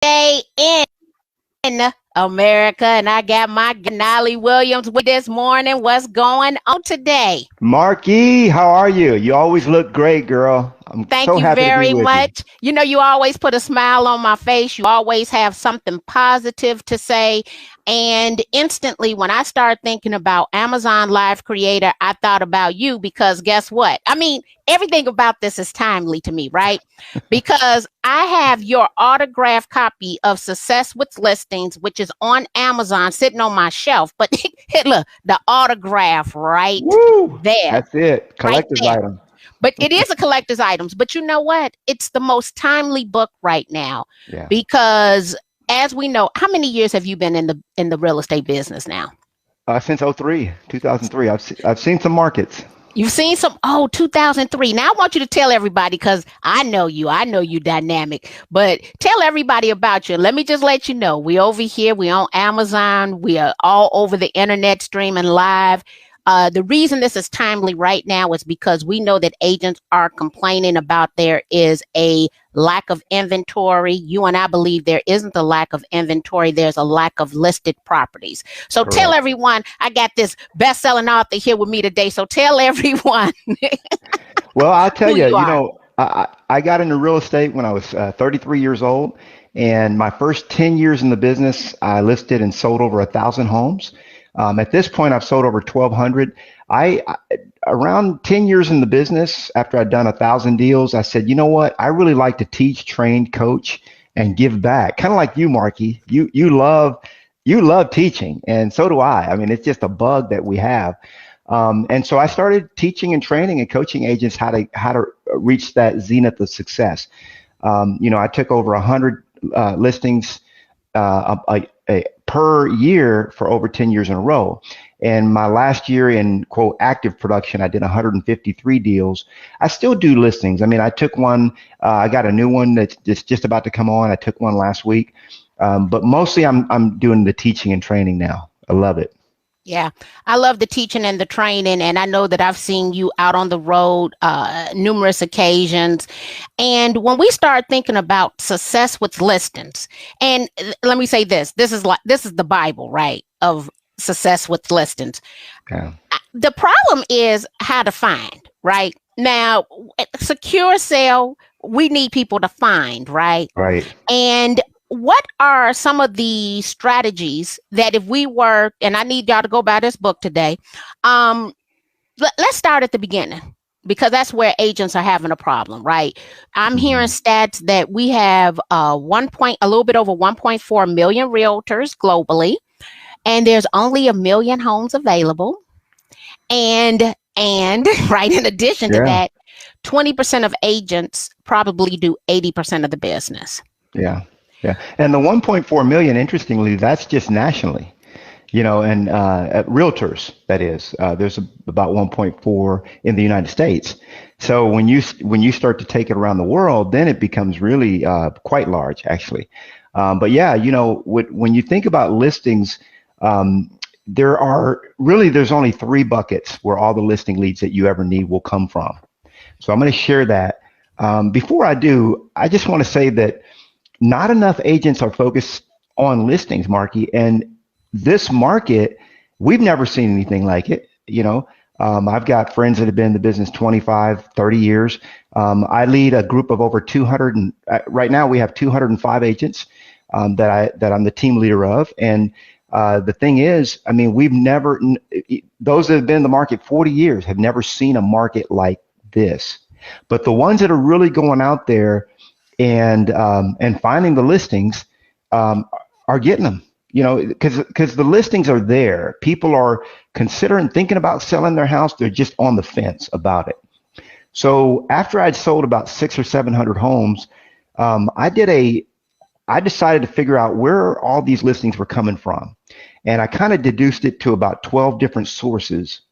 Day in America, and I got my Nolly Williams with this morning. What's going on today? Marky, how are you? You always look great, girl. I'm Thank so you happy to be very with you. much. You know, you always put a smile on my face. You always have something positive to say. And instantly, when I started thinking about Amazon Live Creator, I thought about you because guess what? I mean, everything about this is timely to me, right? Because I have your autographed copy of Success with Listings, which is on Amazon sitting on my shelf. But look, the autograph right Woo! there, That's it. right Collector's there. item. But it is a collector's items. But you know what? It's the most timely book right now Yeah. because, as we know, how many years have you been in the real estate business now? Since 2003, I've seen some markets. You've seen some, 2003. Now I want you to tell everybody because I know you dynamic, but tell everybody about you. Let me just let you know, we over here, we on Amazon, we are all over the internet streaming live. The reason this is timely right now is because we know that agents are complaining about there is a lack of inventory. You and I believe there isn't a lack of inventory. There's a lack of listed properties. So tell Correct. everyone, I got this best-selling author here with me today. So tell everyone Well, I'll tell who you, you are. I got into real estate when I was 33 years old. And my first 10 years in the business, I listed and sold over 1,000 homes. At this point, I've sold over 1,200. Around 10 years in the business, after I'd done 1,000 deals, I said, you know what? I really like to teach, train, coach, and give back. Kind of like you, Marky. You love teaching, and so do I. I mean, it's just a bug that we have. And so I started teaching and training and coaching agents how to reach that zenith of success. I took over 100 listings per year for over 10 years in a row. And my last year in quote active production, I did 153 deals. I still do listings. I mean, I took one. I got a new one that's just about to come on. I took one last week, but mostly I'm doing the teaching and training now. I love it. Yeah, I love the teaching and the training, and I know that I've seen you out on the road numerous occasions. And when we start thinking about success with listings, and let me say this is the Bible, right? Of success with listings. Yeah. The problem is how to find, right? Now, secure sale, we need people to find, right? Right. And what are some of the strategies that if we were, and I need y'all to go buy this book today. Let's start at the beginning because that's where agents are having a problem, right? I'm hearing stats that we have a little bit over 1.4 million realtors globally, and there's only 1 million homes available. And right, in addition to Yeah. that, 20% of agents probably do 80% of the business. Yeah. Yeah. And the 1.4 million, interestingly, that's just nationally, and realtors, that is, there's about 1.4 in the United States. So when you start to take it around the world, then it becomes really quite large, actually. But yeah, when you think about listings, there's only three buckets where all the listing leads that you ever need will come from. So I'm going to share that. Before I do, I just want to say that not enough agents are focused on listings, Marky. And this market, we've never seen anything like it. I've got friends that have been in the business 25, 30 years. I lead a group of over 200, and right now we have 205 agents that I'm the team leader of. And the thing is, I mean, those that have been in the market 40 years have never seen a market like this. But the ones that are really going out there and finding the listings are getting them, because the listings are there. People are thinking about selling their house. They're just on the fence about it. So after I'd sold about 600 or 700 homes, I decided to figure out where all these listings were coming from. And I kind of deduced it to about 12 different sources.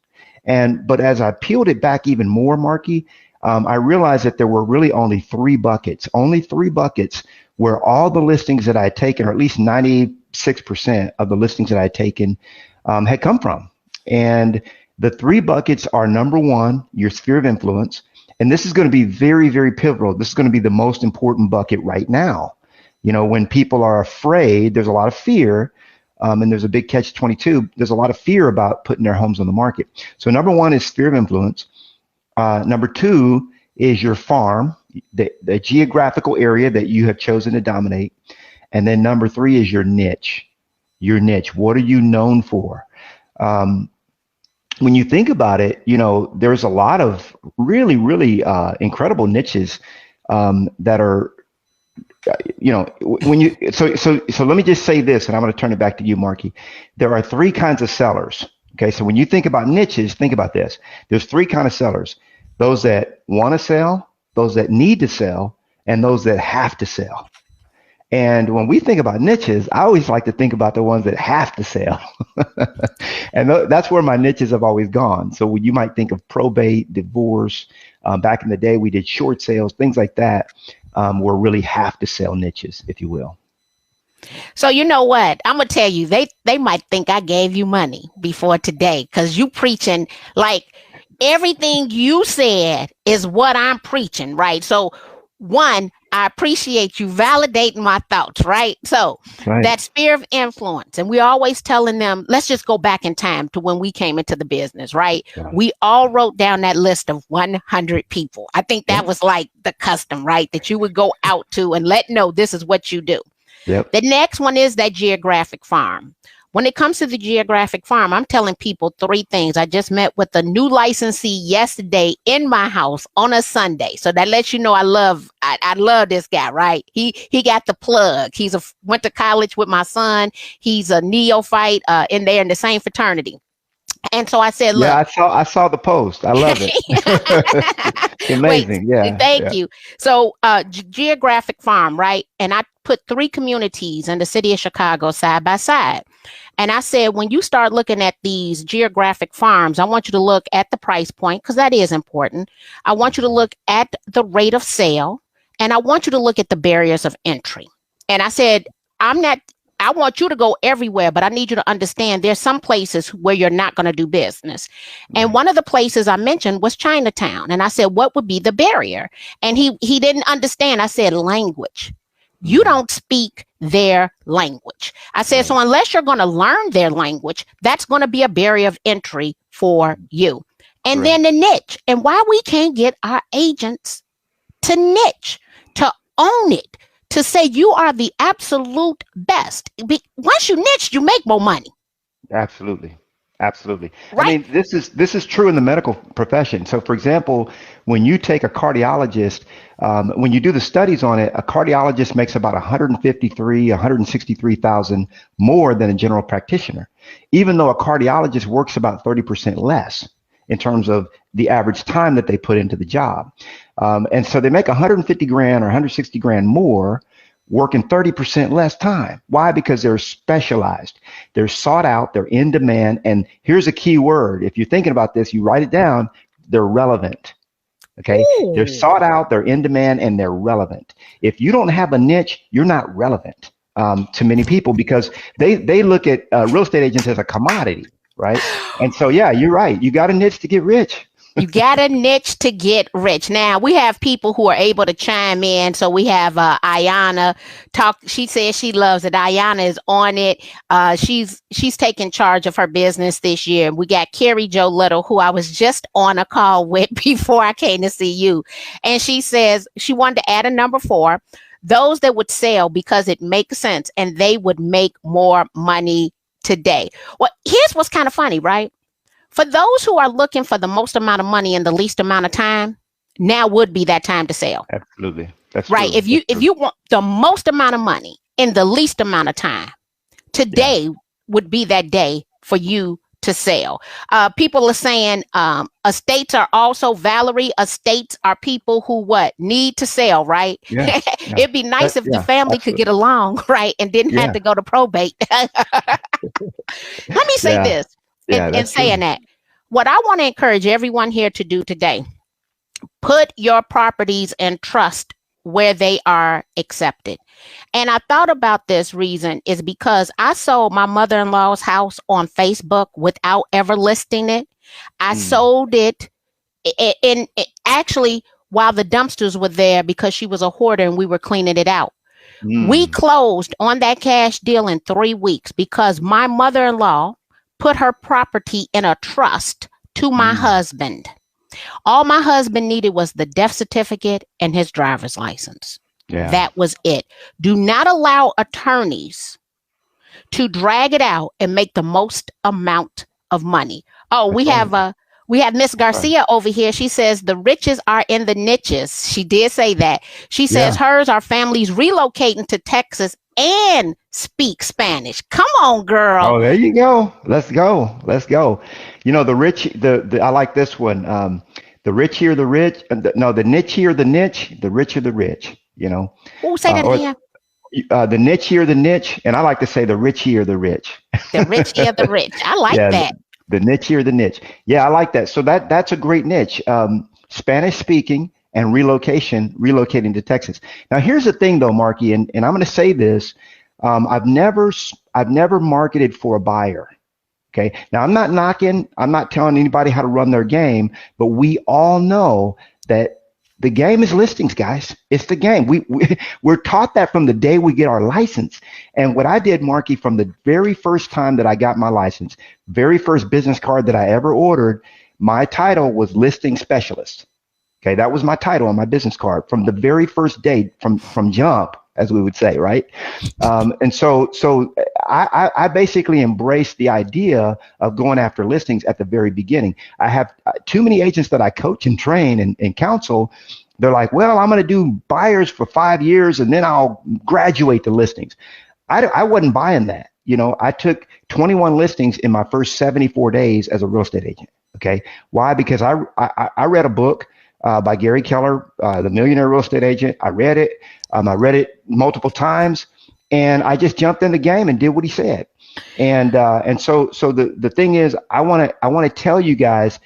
But as I peeled it back even more, Marky, I realized that there were really only three buckets where all the listings that I had taken, or at least 96% of the listings that I had taken, had come from. And the three buckets are, number one, your sphere of influence. And this is going to be very, very pivotal. This is going to be the most important bucket right now. When people are afraid, there's a lot of fear. And there's a big catch-22. There's a lot of fear about putting their homes on the market. So number one is sphere of influence. Number two is your farm, the geographical area that you have chosen to dominate. And then number three is your niche. Your niche. What are you known for? When you think about it, there's a lot of really, really incredible niches that are, when you, so let me just say this, and I'm going to turn it back to you, Marky. There are three kinds of sellers. Okay. So when you think about niches, think about this. There's three kinds of sellers: those that want to sell, those that need to sell, and those that have to sell. And when we think about niches, I always like to think about the ones that have to sell. And that's where my niches have always gone. So you might think of probate, divorce. Back in the day, we did short sales, things like that, were really have to sell niches, if you will. So you know what? I'm going to tell you, they might think I gave you money before today, because you preaching like everything you said is what I'm preaching, right? So one, I appreciate you validating my thoughts, right? So that sphere of influence, and we're always telling them, let's just go back in time to when we came into the business, right? Yeah. We all wrote down that list of 100 people. I think that was like the custom, right? That you would go out to and let know this is what you do. Yep. The next one is that geographic farm. When it comes to the geographic farm, I'm telling people three things. I just met with a new licensee yesterday in my house on a Sunday. So that lets you know I love this guy, right? He got the plug. Went to college with my son. He's a neophyte in the same fraternity. And so I said, look. Yeah, I saw the post. I love it. Amazing. Wait, thank you. So geographic farm, right? And I put 3 communities in the city of Chicago side by side. And I said, when you start looking at these geographic farms, I want you to look at the price point, because that is important. I want you to look at the rate of sale, and I want you to look at the barriers of entry. And I said, I want you to go everywhere, but I need you to understand there's some places where you're not going to do business. And one of the places I mentioned was Chinatown. And I said, what would be the barrier? And he didn't understand. I said, language. You don't speak their language. I said, so unless you're going to learn their language, that's going to be a barrier of entry for you. And then the niche, and why we can't get our agents to niche, to own it, to say you are the absolute best. Once you niche, you make more money. Absolutely. Absolutely. Right? I mean, this is true in the medical profession. So, for example, when you take a cardiologist, when you do the studies on it, a cardiologist makes about 163,000 more than a general practitioner, even though a cardiologist works about 30% less in terms of the average time that they put into the job. And so they make 150 grand or 160 grand more working 30% less time. Why? Because they're specialized. They're sought out. They're in demand. And here's a key word. If you're thinking about this, you write it down. They're relevant. Okay. Ooh. They're sought out. They're in demand, and they're relevant. If you don't have a niche, you're not relevant to many people, because they look at real estate agents as a commodity, right? And so, yeah, you're right. You got a niche to get rich. You got a niche to get rich. Now, we have people who are able to chime in. So we have Ayana talk. She says she loves it. Ayana is on it. She's taking charge of her business this year. We got Carrie Jo Little, who I was just on a call with before I came to see you. And she says she wanted to add a number 4, those that would sell because it makes sense and they would make more money today. Well, here's what's kind of funny, right? For those who are looking for the most amount of money in the least amount of time, now would be that time to sell. Absolutely. That's right. True. If you want the most amount of money in the least amount of time, today would be that day for you to sell. People are saying estates are also, Valerie, estates are people who need to sell, right? Yeah. It'd be nice if the family could get along, right? And didn't have to go to probate. Let me say this. And saying that, what I want to encourage everyone here to do today, put your properties in trust where they are accepted. And I thought about this reason is because I sold my mother-in-law's house on Facebook without ever listing it. I sold it actually while the dumpsters were there because she was a hoarder and we were cleaning it out. We closed on that cash deal in 3 weeks because my mother-in-law put her property in a trust to my husband. All my husband needed was the death certificate and his driver's license. Yeah. That was it. Do not allow attorneys to drag it out and make the most amount of money. Oh, we have Miss Garcia over here. She says the riches are in the niches. She did say that. She says hers are families relocating to Texas and speak Spanish. Come on, girl. Oh, there you go. Let's go. You know, I like this one. The rich here, the rich. The niche here, the niche. The rich are the rich. You know. Oh, say that again. The niche here, the niche, and I like to say the rich here, the rich. The rich here, the rich. I like that. The niche here, the niche. Yeah, I like that. So that's a great niche. Spanish speaking and relocating to Texas. Now, here's the thing, though, Marky, and I'm going to say this. I've never marketed for a buyer. Okay. Now, I'm not telling anybody how to run their game, but we all know that the game is listings, guys. It's the game. We're taught that from the day we get our license. And what I did, Marky, from the very first time that I got my license, very first business card that I ever ordered, my title was listing specialist. Okay, that was my title on my business card from the very first day, from jump, as we would say, right? And so I basically embraced the idea of going after listings at the very beginning. I have too many agents that I coach and train and counsel. They're like, well, I'm going to do buyers for 5 years and then I'll graduate to listings. I wasn't buying that. You know, I took 21 listings in my first 74 days as a real estate agent. Okay. Why? Because I read a book by Gary Keller, The Millionaire Real Estate Agent. I read it. I read it multiple times, and I just jumped in the game and did what he said. And so the thing is, I want to tell you guys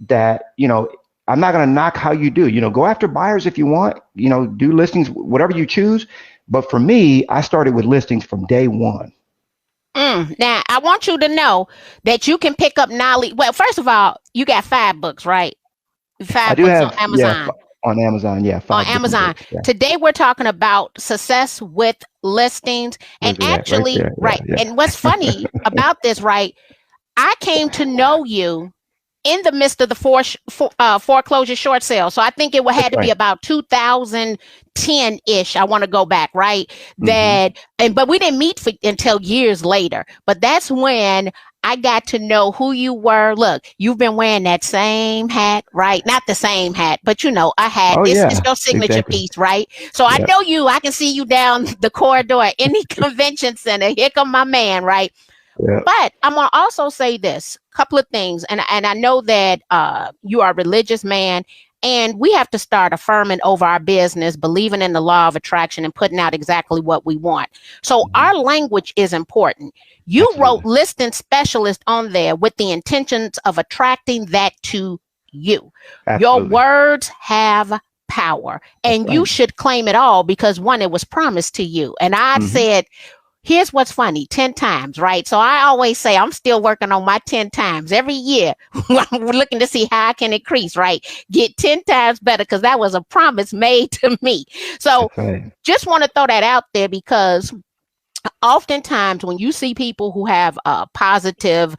that, you know, I'm not going to knock how you do. You know, go after buyers if you want. You know, do listings, whatever you choose. But for me, I started with listings from day one. Now, I want you to know that you can pick up Nolly. Well, first of all, you got 5 books, right? 5 books on Amazon. Yeah, on Amazon, yeah. On Amazon. Books, yeah. Today, we're talking about success with listings. And actually, right. And what's funny about this, right? I came to know you in the midst of the foreclosure short sale. So I think it had to be about 2010-ish. I want to go back, right? But we didn't meet until years later. But that's when I got to know who you were. Look, you've been wearing that same hat, right? Not the same hat, but you know, a hat. It's your signature piece, right? So I know you. I can see you down the corridor at any convention center. Here come my man, right? Yeah. But I'm going to also say this, couple of things. And I know that you are a religious man, and we have to start affirming over our business, believing in the law of attraction and putting out exactly what we want. So our language is important. You wrote listing specialist on there with the intentions of attracting that to you. Your words have power, and you should claim it all because, one, it was promised to you. And I said, here's what's funny, 10 times, right? So I always say I'm still working on my 10 times every year. I'm looking to see how I can increase, right? Get 10 times better, because that was a promise made to me. So just want to throw that out there, because oftentimes when you see people who have a positive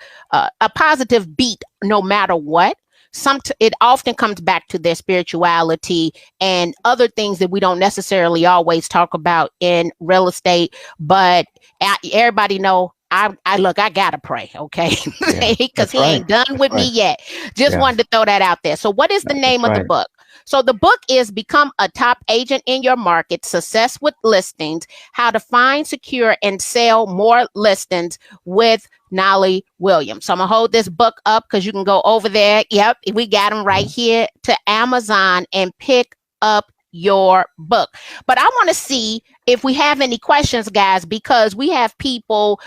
beat, no matter what, it often comes back to their spirituality and other things that we don't necessarily always talk about in real estate. But everybody know I gotta pray, okay? Because he ain't done with me yet. Just wanted to throw that out there. So what is the name of the book? So the book is Become a Top Agent in Your Market, Success with Listings, How to Find, Secure, and Sell More Listings with Nolly Williams. So I'm going to hold this book up because you can go over there. Yep, we got them right here to Amazon and pick up your book. But I want to see if we have any questions, guys, because we have people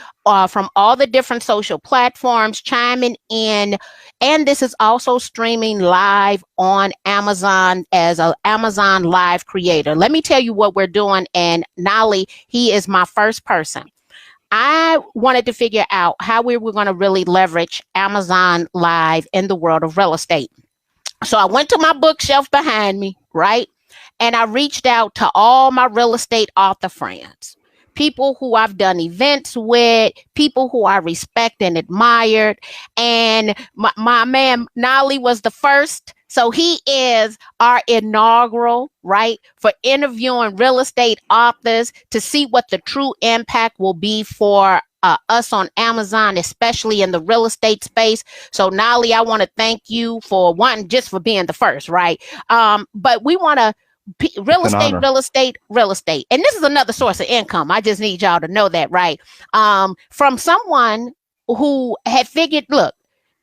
from all the different social platforms chiming in. And this is also streaming live on Amazon as an Amazon Live creator. Let me tell you what we're doing. And Nolly, he is my first person. I wanted to figure out how we were going to really leverage Amazon Live in the world of real estate. So I went to my bookshelf behind me, right? And I reached out to all my real estate author friends, people who I've done events with, people who I respect and admired. And my man Nolly was the first. So he is our inaugural, right, for interviewing real estate authors to see what the true impact will be for us on Amazon, especially in the real estate space. So Nolly, I want to thank you for one, just for being the first, right? But we want to real estate. And this is another source of income. I just need y'all to know that, right? From someone who had figured, look,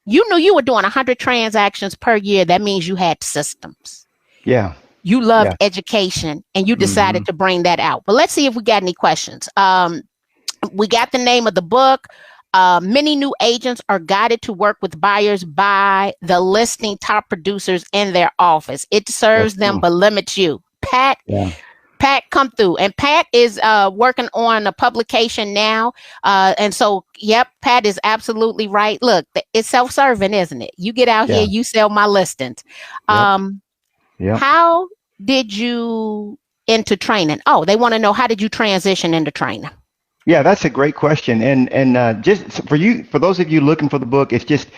you knew you were doing 100 transactions per year. That means you had systems. Yeah. You loved education and you decided to bring that out. But let's see if we got any questions. We got the name of the book. Many new agents are guided to work with buyers by the listing top producers in their office. It serves them but limits you. Pat, come through. And Pat is working on a publication now. And so, yep, Pat is absolutely right. Look, it's self-serving, isn't it? You get out here, you sell my listings. How did you into training? Oh, they want to know, how did you transition into training? Yeah, that's a great question. And just for those of you looking for the book, it's just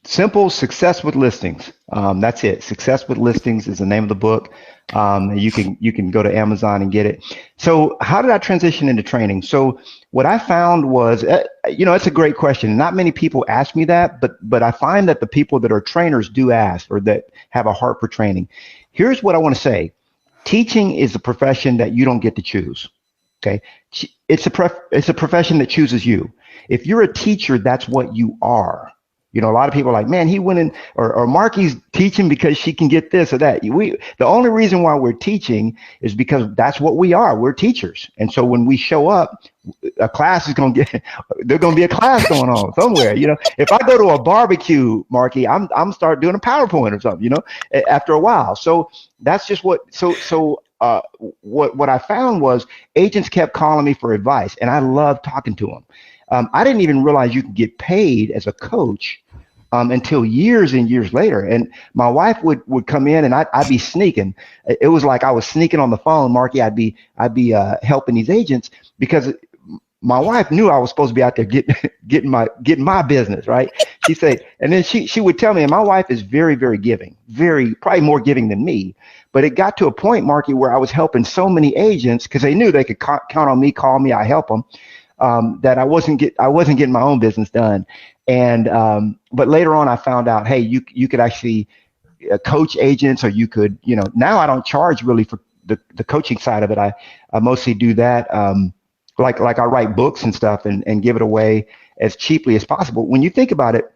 simple: Success with Listings. That's it. Success with Listings is the name of the book. You can go to Amazon and get it. So how did I transition into training? So what I found was, it's a great question. Not many people ask me that, but I find that the people that are trainers do ask, or that have a heart for training. Here's what I want to say. Teaching is a profession that you don't get to choose. Okay. It's a profession that chooses you. If you're a teacher, that's what you are. A lot of people are like, man, he went in, or Marky's teaching because she can get this or that. The only reason why we're teaching is because that's what we are. We're teachers. And so when we show up, a class is there's going to be a class going on somewhere. If I go to a barbecue, Marky, I'm start doing a PowerPoint or something, after a while. So that's just what I found was agents kept calling me for advice, and I loved talking to them. I didn't even realize you could get paid as a coach until years and years later. And my wife would come in, and I'd be sneaking. It was like I was sneaking on the phone, Marky. I'd be helping these agents because my wife knew I was supposed to be out there getting my business, right? She said, and then she would tell me, and my wife is very, very giving, probably more giving than me. But it got to a point, Marky, where I was helping so many agents because they knew they could count on me, call me, I help them, that I wasn't getting my own business done. And but later on, I found out, hey, you could actually coach agents, or you could, now I don't charge really for the coaching side of it. I mostly do that. Like I write books and stuff and give it away as cheaply as possible. When you think about it,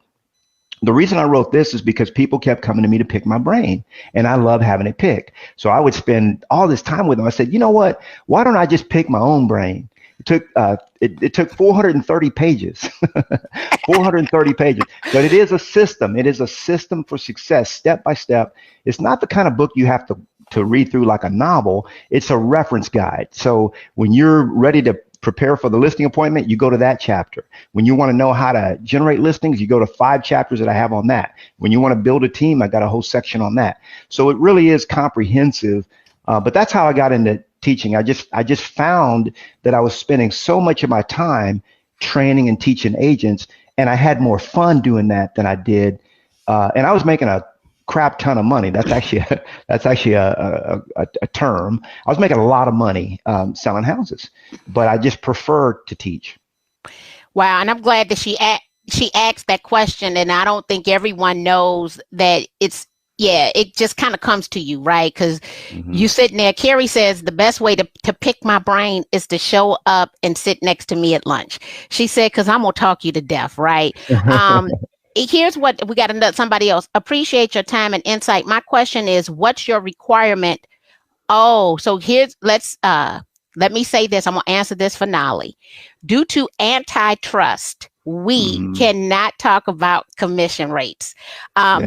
the reason I wrote this is because people kept coming to me to pick my brain, and I love having it picked. So I would spend all this time with them. I said, you know what? Why don't I just pick my own brain? It took 430 pages, 430 pages, but it is a system. It is a system for success, step by step. It's not the kind of book you have to read through like a novel. It's a reference guide. So when you're ready to prepare for the listing appointment, you go to that chapter. When you want to know how to generate listings, you go to 5 chapters that I have on that. When you want to build a team, I got a whole section on that. So it really is comprehensive. But that's how I got into teaching. I just found that I was spending so much of my time training and teaching agents, and I had more fun doing that than I did. And I was making a crap ton of money. That's actually a term. I was making a lot of money selling houses, but I just prefer to teach. Wow, and I'm glad that she asked that question, and I don't think everyone knows that it just kind of comes to you, right? Because you sitting there. Carrie says the best way to pick my brain is to show up and sit next to me at lunch. She said, because I'm gonna talk you to death, right? Here's what we got to somebody else. Appreciate your time and insight. My question is, what's your requirement? Oh, so let me say this. I'm going to answer this for Nolly. Due to antitrust, we cannot talk about commission rates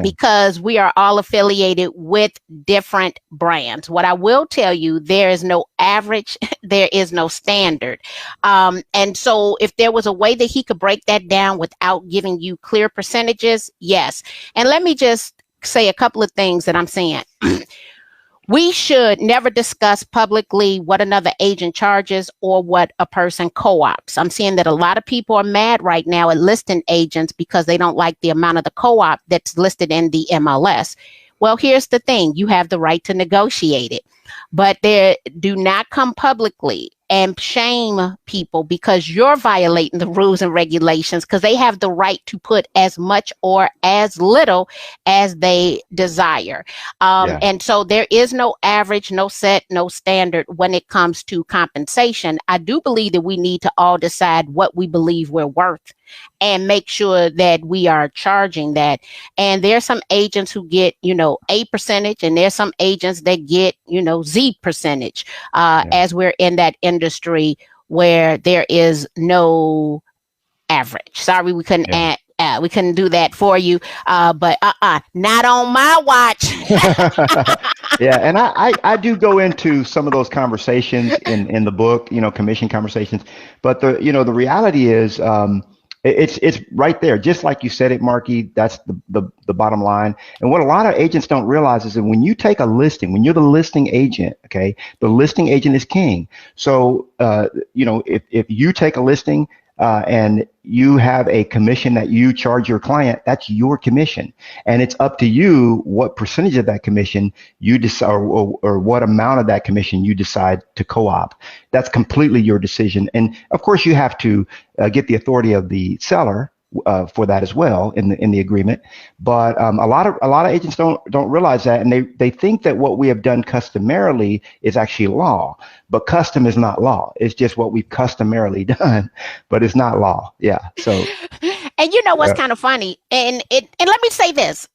because we are all affiliated with different brands. What I will tell you, there is no average, there is no standard. And so if there was a way that he could break that down without giving you clear percentages, yes. And let me just say a couple of things that I'm saying. We should never discuss publicly what another agent charges or what a person co-ops. I'm seeing that a lot of people are mad right now at listing agents because they don't like the amount of the co-op that's listed in the MLS. Well, here's the thing. You have the right to negotiate it, but do not come publicly and shame people because you're violating the rules and regulations, because they have the right to put as much or as little as they desire. And so there is no average, no set, no standard when it comes to compensation. I do believe that we need to all decide what we believe we're worth and make sure that we are charging that. And there's some agents who get, A percentage, and there's some agents that get, Z percentage, as we're in that industry where there is no average. Sorry, we couldn't we couldn't do that for you, but not on my watch. Yeah, and I do go into some of those conversations in the book, commission conversations, but the reality is, it's right there, just like you said it, Marky. That's the bottom line. And what a lot of agents don't realize is that when you take a listing, when you're the listing agent, okay, the listing agent is king. So if you take a listing and you have a commission that you charge your client, that's your commission, and it's up to you what percentage of that commission you decide, or what amount of that commission you decide to co-op. That's completely your decision, and of course you have to get the authority of the seller for that as well in the agreement. But a lot of agents don't realize that, and they think that what we have done customarily is actually law. But custom is not law. It's just what we've customarily done, but it's not law. Yeah. So. And you know what's kind of funny, and let me say this: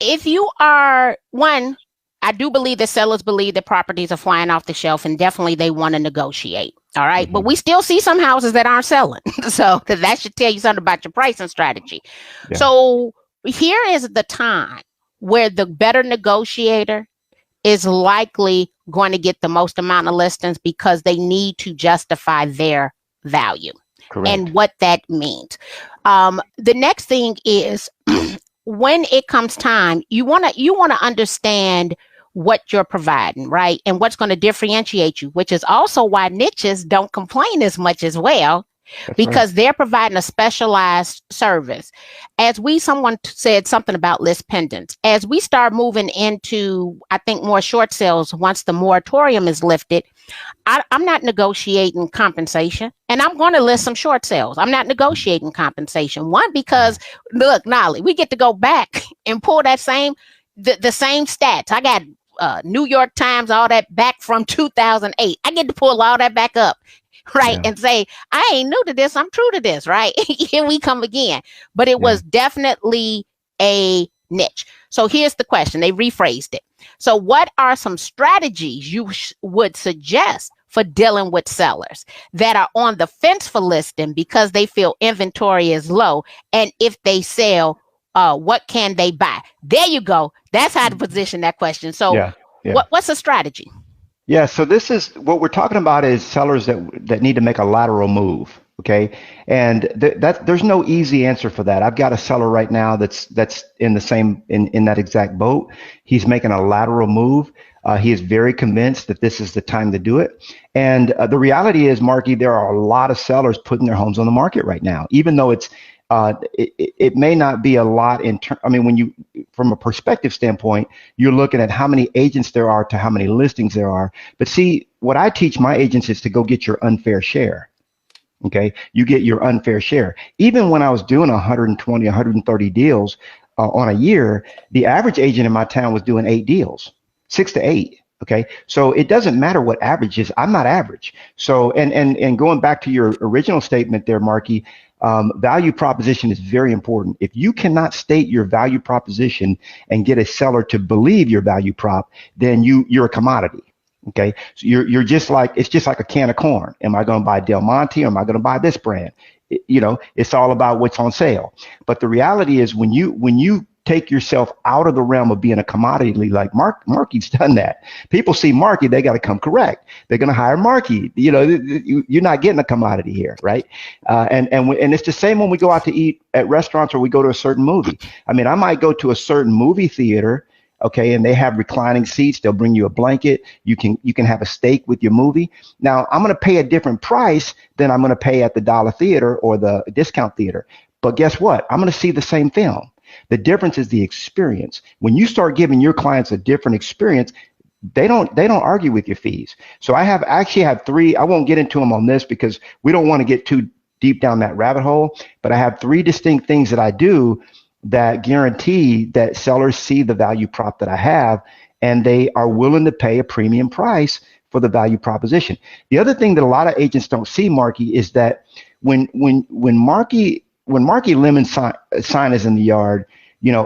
if you are one, I do believe that sellers believe that properties are flying off the shelf, and definitely they want to negotiate. All right. Mm-hmm. But we still see some houses that aren't selling. So that should tell you something about your pricing strategy. Yeah. So here is the time where the better negotiator is likely going to get the most amount of listings, because they need to justify their value. Correct. And what that means. The next thing is when it comes time, you want to understand what you're providing, right? And what's going to differentiate you, which is also why niches don't complain as much as well. That's because right. They're providing a specialized service. Someone said something about list pendants. As we start moving into, I think, more short sales, once the moratorium is lifted, I'm not negotiating compensation, and I'm going to list some short sales. I'm not negotiating compensation. One, because look, Nolly, we get to go back and pull that the same stats. I got New York Times, all that back from 2008. I get to pull all that back up. Right. Yeah. And say, I ain't new to this. I'm true to this. Right. Here we come again. But it was definitely a niche. So here's the question. They rephrased it. So what are some strategies you would suggest for dealing with sellers that are on the fence for listing because they feel inventory is low? And if they sell, what can they buy? There you go. That's how to position that question. So what's a strategy? Yeah, so this is what we're talking about, is sellers that need to make a lateral move, okay? And there's no easy answer for that. I've got a seller right now that's in the same in that exact boat. He's making a lateral move. He is very convinced that this is the time to do it. And the reality is, Marky, there are a lot of sellers putting their homes on the market right now, even though it may not be a lot when you, from a perspective standpoint, you're looking at how many agents there are to how many listings there are. But see, what I teach my agents is to go get your unfair share. Okay. You get your unfair share. Even when I was doing 120, 130 deals on a year, the average agent in my town was doing 8 deals, 6 to 8. Okay. So it doesn't matter what average is. I'm not average. So, and going back to your original statement there, Marky, value proposition is very important. If you cannot state your value proposition and get a seller to believe your value prop, then you're a commodity. Okay. So you're just like, it's just like a can of corn. Am I going to buy Del Monte, or am I going to buy this brand? It's all about what's on sale. But the reality is, when you take yourself out of the realm of being a commodity, like Marky's done that. People see Marky, they got to come correct. They're going to hire Marky. You're not getting a commodity here, right? And it's the same when we go out to eat at restaurants or we go to a certain movie. I mean, I might go to a certain movie theater Okay, and they have reclining seats. They'll bring you a blanket. You can have a steak with your movie. Now, I'm going to pay a different price than I'm going to pay at the dollar theater or the discount theater. But guess what? I'm going to see the same film. The difference is the experience. When you start giving your clients a different experience, they don't argue with your fees. So I actually have three. I won't get into them on this because we don't want to get too deep down that rabbit hole. But I have three distinct things that I do that guarantee that sellers see the value prop that I have, and they are willing to pay a premium price for the value proposition. The other thing that a lot of agents don't see, Marky, is that when Marky Lemon sign is in the yard,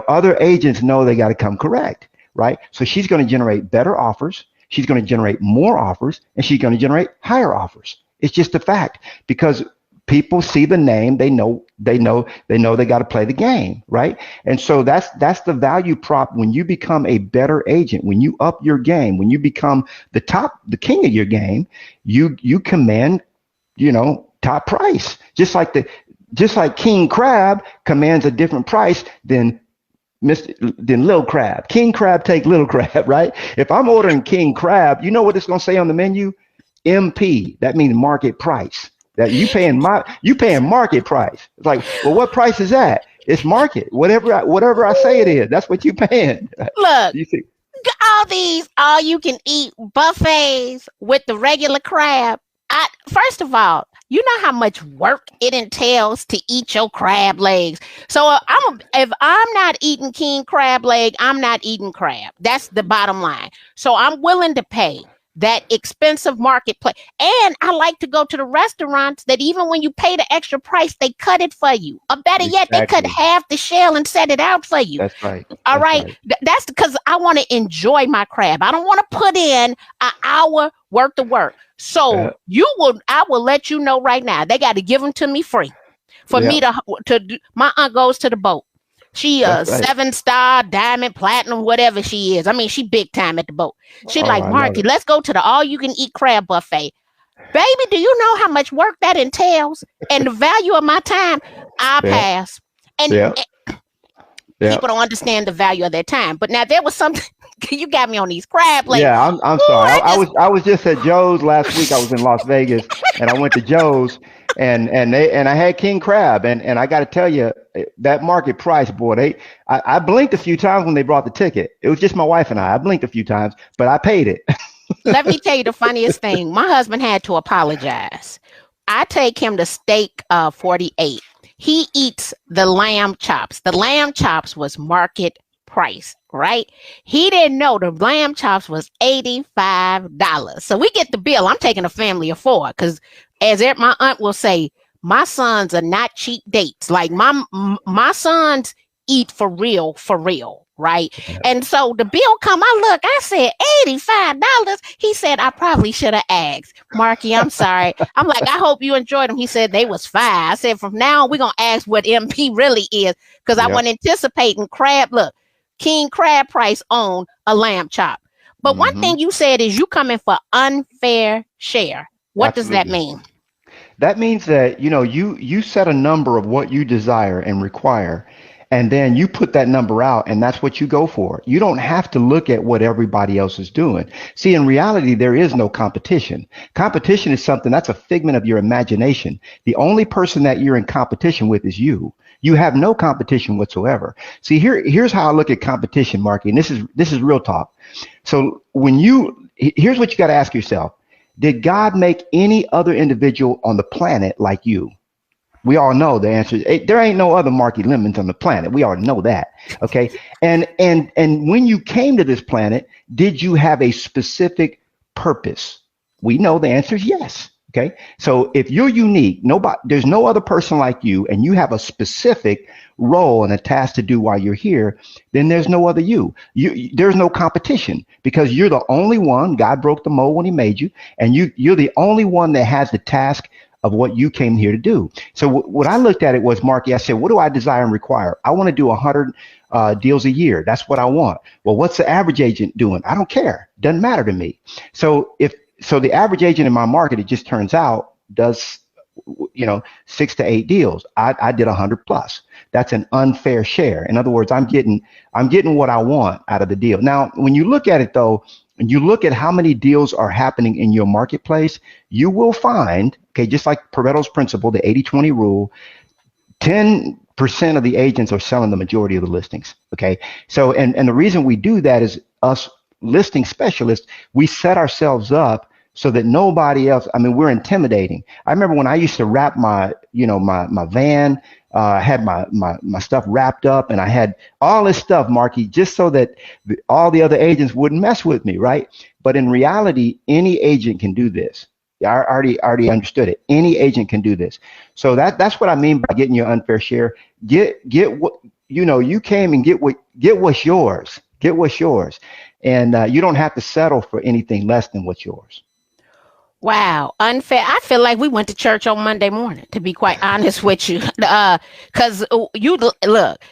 other agents know they got to come correct, right? So she's going to generate better offers, she's going to generate more offers, and she's going to generate higher offers. It's just a fact, because people see the name, they know they got to play the game, right? And so that's the value prop. When you become a better agent, when you up your game, when you become the king of your game, you command, top price. Just like King Crab commands a different price than Little Crab. King Crab take Little Crab, right? If I'm ordering King Crab, you know what it's going to say on the menu? MP. That means market price. That you paying market price. It's like, well, what price is that? It's market. Whatever I say it is, that's what you paying. Look, you see all these you can eat buffets with the regular crab. First of all, you know how much work it entails to eat your crab legs. So if I'm not eating king crab leg, I'm not eating crab. That's the bottom line. So I'm willing to pay that expensive marketplace. And I like to go to the restaurants that even when you pay the extra price, they cut it for you. Or better yet, they cut half the shell and set it out for you. That's right. All right. That's because I want to enjoy my crab. I don't want to put in an hour worth of work. So I will let you know right now, they got to give them to me free for me to do. My aunt goes to the boat. She a 7-star, diamond, platinum, whatever she is. I mean, she big time at the boat. She like, Marky, let's go to the all-you-can-eat crab buffet. Baby, do you know how much work that entails? And the value of my time, I pass. And people don't understand the value of their time. But now there was something, you got me on these crab legs. Yeah, I'm sorry. I was just at Joe's last week. I was in Las Vegas, and I went to Joe's, and I had king crab, and I got to tell you, that market price, boy, I blinked a few times when they brought the ticket. It was just my wife and I blinked a few times, but I paid it. Let me tell you the funniest thing. My husband had to apologize. I take him to Steak 48. He eats the lamb chops. The lamb chops was market price, right? He didn't know the lamb chops was $85. So we get the bill. I'm taking a family of 4 because, as my aunt will say, my sons are not cheap dates. Like my sons eat for real, right? Yeah. And so the bill come, I said, $85. He said, I probably should have asked. Marky, I'm sorry. I'm like, I hope you enjoyed them. He said they was fine. I said, from now on, we're going to ask what MP really is, because I wasn't anticipating crab. Look, king crab price on a lamb chop. But one thing you said is you coming for unfair share. What does that mean? That means that, you set a number of what you desire and require, and then you put that number out, and that's what you go for. You don't have to look at what everybody else is doing. See, in reality, there is no competition. Competition is something that's a figment of your imagination. The only person that you're in competition with is you. You have no competition whatsoever. See, here's how I look at competition, Marky, and this is real talk. So here's what you got to ask yourself. Did God make any other individual on the planet like you? We all know the answer is there ain't no other Marky Lemons on the planet. We all know that. Okay. And when you came to this planet, did you have a specific purpose? We know the answer is yes. Okay. So if you're unique, there's no other person like you, and you have a specific role and a task to do while you're here, then there's no other you. There's no competition, because you're the only one. God broke the mold when he made you, and you're the only one that has the task of what you came here to do. So what I looked at it was, Marky, I said, what do I desire and require? I want to do 100 deals a year. That's what I want. Well, what's the average agent doing? I don't care. Doesn't matter to me. So the average agent in my market, it just turns out, does 6 to 8 deals. I did 100 plus. That's an unfair share. In other words, I'm getting what I want out of the deal. Now, when you look at it though, and you look at how many deals are happening in your marketplace, you will find, okay, just like Pareto's principle, the 80-20 rule, 10% of the agents are selling the majority of the listings. Okay. So, and the reason we do that is us listing specialists, we set ourselves up so that nobody else, I mean, we're intimidating. I remember when I used to wrap my van, I had my stuff wrapped up, and I had all this stuff, Marky, just so that all the other agents wouldn't mess with me, right? But in reality, any agent can do this. I already understood it. Any agent can do this. So that's what I mean by getting your unfair share. Get what you came and get what's yours. Get what's yours, and you don't have to settle for anything less than what's yours. Wow, unfair. I feel like we went to church on Monday morning, to be quite honest with you. Because you look,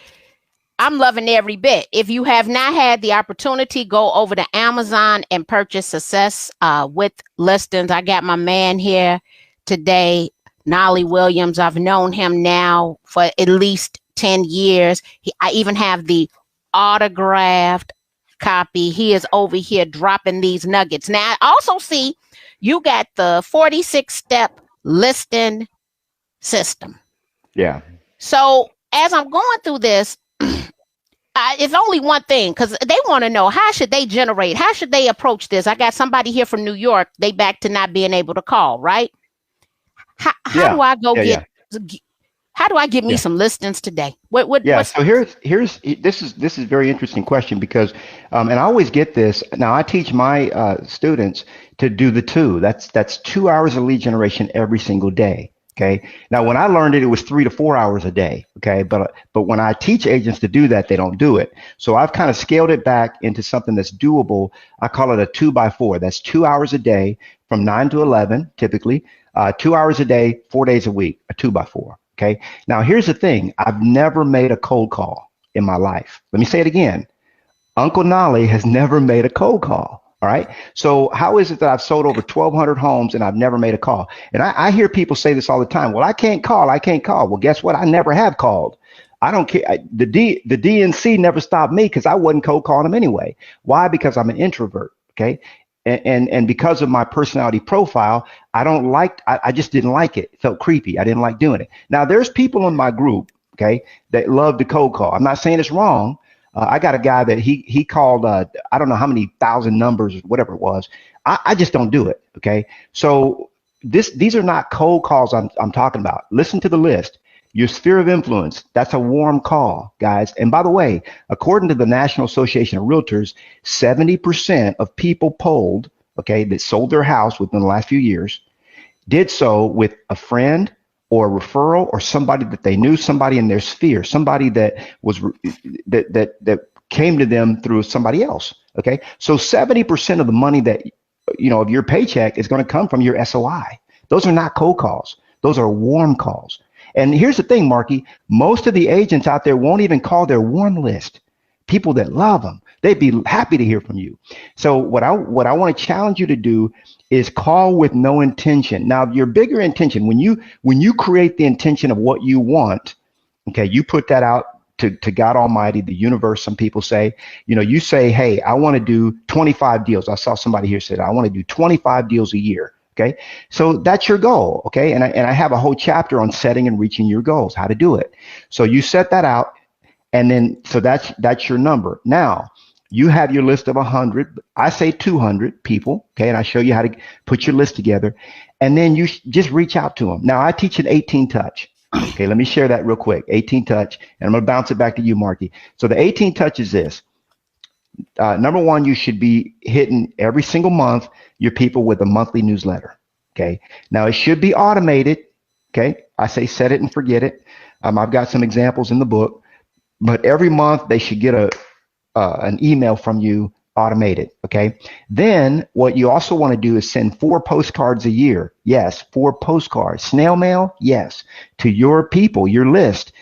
I'm loving every bit. If you have not had the opportunity, go over to Amazon and purchase Success with Listings. I got my man here today, Nolly Williams. I've known him now for at least 10 years. I even have the autographed copy. He is over here dropping these nuggets. Now, I also see you got the 46-step listing system. Yeah. So as I'm going through this, it's only one thing, because they want to know, how should they generate? How should they approach this? I got somebody here from New York. They back to not being able to call, right? How do I go get? How do I get me some listings today? So this is a very interesting question, because and I always get this. Now I teach my students to do the 2. That's 2 hours of lead generation every single day. Okay. Now, when I learned it, it was 3 to 4 hours a day. Okay. But when I teach agents to do that, they don't do it. So I've kind of scaled it back into something that's doable. I call it a 2x4. That's 2 hours a day from 9 to 11, typically, 2 hours a day, 4 days a week, a 2x4. Okay. Now, here's the thing. I've never made a cold call in my life. Let me say it again. Uncle Nolly has never made a cold call. All right. So how is it that I've sold over 1,200 homes and I've never made a call? And I hear people say this all the time. Well, I can't call. Well, guess what? I never have called. I don't care. The DNC never stopped me because I wasn't cold calling them anyway. Why? Because I'm an introvert. Okay. And because of my personality profile, I just didn't like it. It felt creepy. I didn't like doing it. Now, there's people in my group, okay, that love to cold call. I'm not saying it's wrong. I got a guy that he called, I don't know how many thousand numbers, whatever it was. I just don't do it. Okay. So these are not cold calls I'm talking about. Listen to the list. Your sphere of influence, that's a warm call, guys. And by the way, according to the National Association of Realtors, 70% of people polled, okay, that sold their house within the last few years, did so with a friend or a referral or somebody that they knew, somebody in their sphere, somebody that was that came to them through somebody else. Okay, so 70% of the money that of your paycheck is going to come from your SOI. Those are not cold calls. Those are warm calls. And here's the thing, Marky, most of the agents out there won't even call their warm list. People that love them, they'd be happy to hear from you. So what I want to challenge you to do is call with no intention. Now, your bigger intention, when you create the intention of what you want, okay, you put that out to God Almighty, the universe. Some people say, you say, hey, I want to do 25 deals. I saw somebody here say, I want to do 25 deals a year. Okay, so that's your goal. Okay, and I have a whole chapter on setting and reaching your goals, how to do it. So you set that out, and then so that's your number. Now you have your list of 100. I say 200 people. Okay, and I show you how to put your list together, and then you just reach out to them. Now I teach an 18 touch. Okay, let me share that real quick. 18 touch, and I'm gonna bounce it back to you, Marky. So the 18 touch is this. Number one, you should be hitting every single month your people with a monthly newsletter. Okay. Now it should be automated. Okay. I say set it and forget it. I've got some examples in the book, but every month they should get an email from you automated. Okay. Then what you also want to do is send 4 postcards a year. Yes. 4 postcards. Snail mail. Yes. To your people, your list,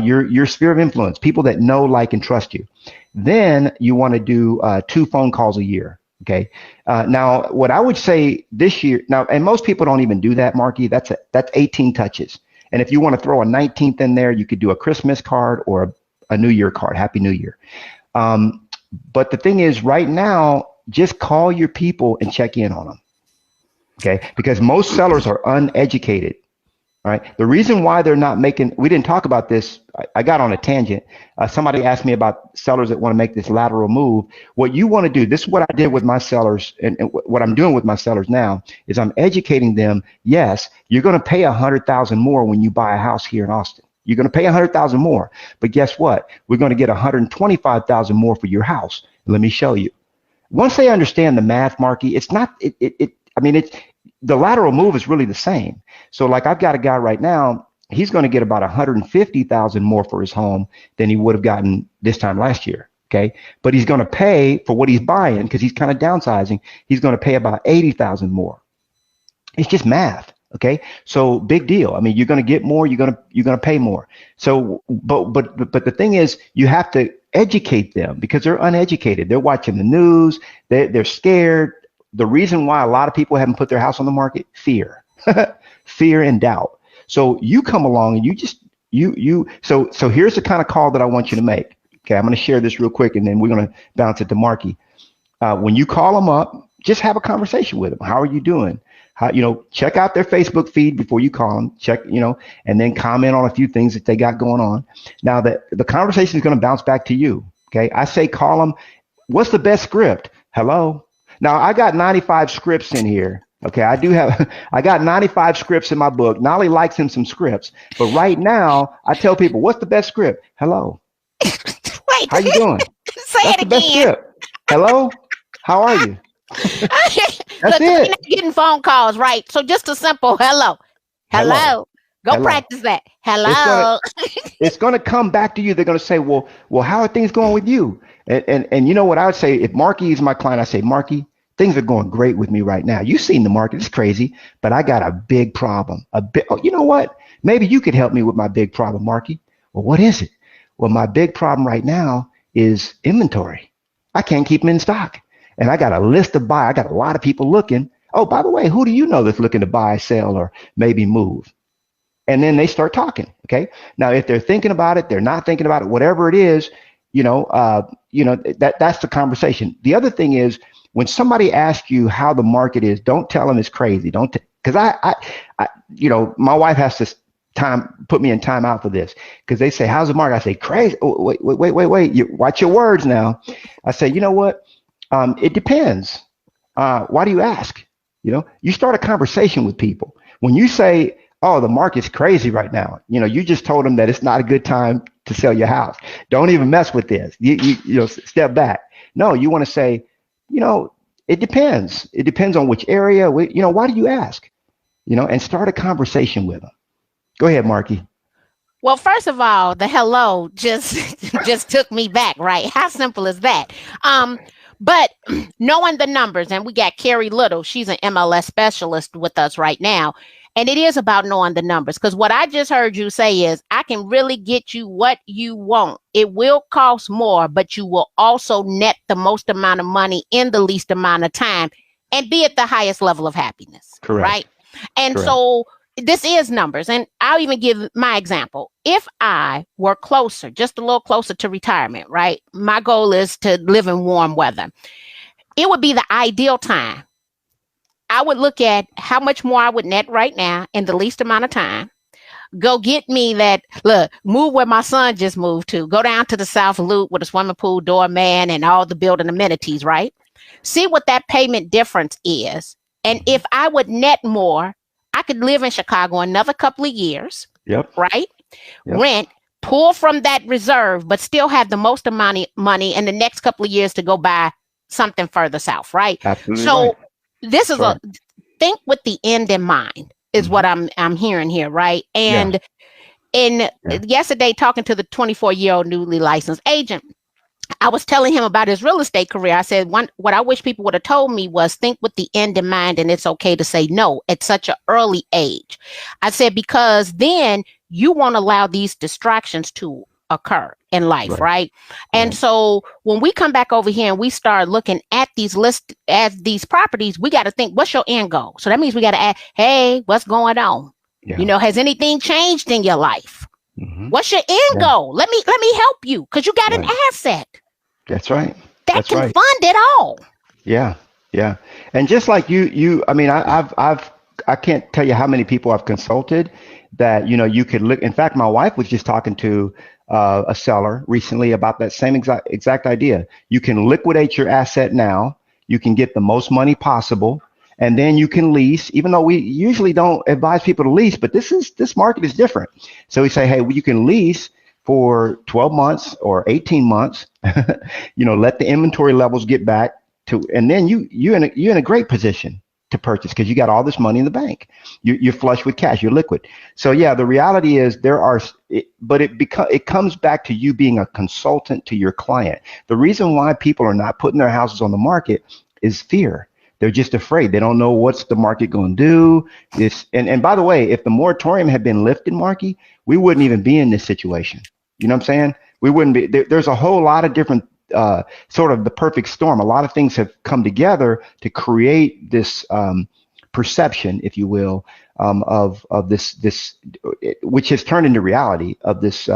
your sphere of influence, people that know, like, and trust you. Then you want to do 2 phone calls a year. Okay. Now, what I would say this year now, and most people don't even do that, Marky. That's 18 touches. And if you want to throw a 19th in there, you could do a Christmas card or a New Year card. Happy New Year. Um, but the thing is, right now, just call your people and check in on them. Okay. Because most sellers are uneducated. All right. The reason why they're not making, we didn't talk about this. I got on a tangent. Somebody asked me about sellers that want to make this lateral move. What you want to do, this is what I did with my sellers, and what I'm doing with my sellers now is I'm educating them. Yes, you're going to pay $100,000 more when you buy a house here in Austin. You're going to pay $100,000 more, but guess what? We're going to get $125,000 more for your house. Let me show you. Once they understand the math, Marky, it's not. I mean, it's the lateral move is really the same. So like I've got a guy right now, he's going to get about $150,000 more for his home than he would have gotten this time last year. Okay. But he's going to pay for what he's buying because he's kind of downsizing. He's going to pay about $80,000 more. It's just math. Okay. So big deal. I mean, you're going to get more, you're going to pay more. So, but the thing is, you have to educate them because they're uneducated. They're watching the news. They're scared. The reason why a lot of people haven't put their house on the market, fear, fear and doubt. So you come along and so here's the kind of call that I want you to make. Okay. I'm going to share this real quick and then we're going to bounce it to Marky. When you call them up, just have a conversation with them. How are you doing? Check out their Facebook feed before you call them, and then comment on a few things that they got going on. Now the conversation is going to bounce back to you. Okay. I say, call them. What's the best script? Hello. Now I got 95 scripts in here. Okay. I got 95 scripts in my book. Nolly likes him some scripts, but right now I tell people, what's the best script? Hello. Wait. How you doing? Say That's it the best again. script. Hello. How are you? That's Look, we're it. not getting phone calls, right? So just a simple hello. Go Hello. practice that. Hello. It's gonna come back to you. They're gonna say, well, how are things going with you? And you know what I would say if Marky is my client, I say, Marky, things are going great with me right now. You've seen the market; it's crazy, but I got a big problem. You know what? Maybe you could help me with my big problem, Marky. Well, what is it? Well, my big problem right now is inventory. I can't keep them in stock, and I got a list of buy. I got a lot of people looking. Oh, by the way, who do you know that's looking to buy, sell, or maybe move? And then they start talking. Okay. Now, if they're thinking about it, they're not thinking about it, whatever it is, that's the conversation. The other thing is when somebody asks you how the market is, don't tell them it's crazy. Because my wife has to put me in time out for this because they say, how's the market? I say, crazy. Oh, wait. Watch your words now. I say, you know what? It depends. Why do you ask? You start a conversation with people. When you say, oh, the market's crazy right now. You just told them that it's not a good time to sell your house. Don't even mess with this. You step back. No, you want to say, it depends. It depends on which area. Why do you ask? And start a conversation with them. Go ahead, Marky. Well, first of all, the hello just took me back, right? How simple is that? But knowing the numbers, and we got Carrie Little, she's an MLS specialist with us right now. And it is about knowing the numbers, because what I just heard you say is I can really get you what you want. It will cost more, but you will also net the most amount of money in the least amount of time and be at the highest level of happiness. Correct. Right. And Correct. So this is numbers. And I'll even give my example. If I were closer, just a little closer to retirement, right? My goal is to live in warm weather. It would be the ideal time. I would look at how much more I would net right now in the least amount of time. Go get me move where my son just moved to. Go down to the South Loop with a swimming pool, doorman, and all the building amenities, right? See what that payment difference is. And if I would net more, I could live in Chicago another couple of years. Yep. Right? Yep. Rent, pull from that reserve, but still have the most amount of money in the next couple of years to go buy something further south, right? Absolutely. So right. This is think with the end in mind is what I'm hearing here, right? And yesterday, talking to the 24-year-old newly licensed agent, I was telling him about his real estate career. I said, what I wish people would have told me was think with the end in mind, and it's okay to say no at such an early age. I said, because then you won't allow these distractions to occur in life, right? And so when we come back over here and we start looking at these properties, we got to think, what's your end goal? So that means we got to ask, hey, what's going on? Has anything changed in your life? What's your end goal? Let me help you, because you got an asset. That's right. That can fund it all. Yeah. And just like you, I mean, I can't tell you how many people I've consulted that, you could look. In fact, my wife was just talking to a seller recently about that same exact idea. You can liquidate your asset now. You can get the most money possible. And then you can lease, even though we usually don't advise people to lease, but this market is different. So we say, hey, well, you can lease for 12 months or 18 months, let the inventory levels get back to, and then you're in a great position to purchase because you got all this money in the bank. You're flush with cash, you're liquid. So yeah, the reality is it comes back to you being a consultant to your client. The reason why people are not putting their houses on the market is fear. They're just afraid. They don't know what's the market going to do. And by the way, if the moratorium had been lifted, Marky, we wouldn't even be in this situation. You know what I'm saying? We wouldn't be. There's a whole lot of different sort of the perfect storm. A lot of things have come together to create this perception, if you will, of this, which has turned into reality of this